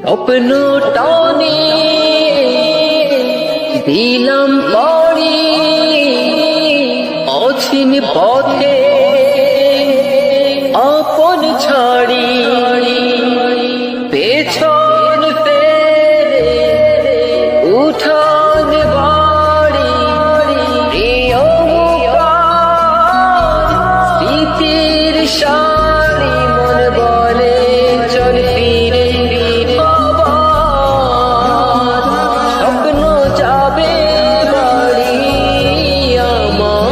স্বপ্ন টানে দিলাম পড়ি অছিন পথে আপন ছাড়ি পেছন ফেরে উঠান বাড়ি প্রিয় স্মৃতির শাড়ি মন বলে চল ফিরে স্বপ্ন যাবে বাড়ি আমার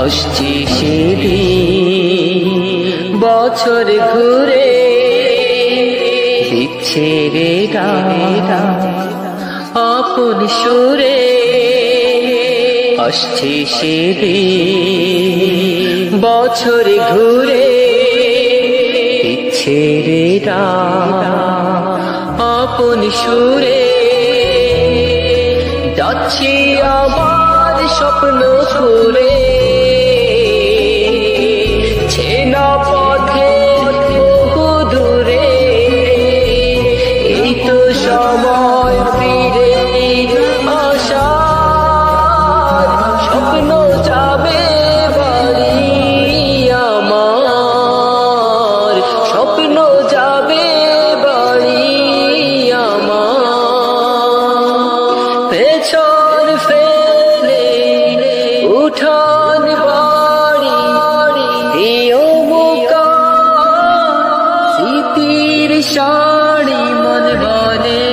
আসছি সেদিন বছর ঘুরে দিচ্ছে রে গাটা আপন সুরে আসছে সেদিন বছর ঘুরে দিচ্ছে রে আপন সুরে যাচ্ছি আমার স্বপ্ন ছুড়ে চেনা পথে বহু দূরে এই তো সময় ফিরে আসার স্বপ্ন যাবে বাড়ি আমার স্বপ্ন যাবে বাড়ি আমার পেছন ফেলে উঠান বাড়ি প্রিয় মুখা স্মৃতির শাড়ি মন বলে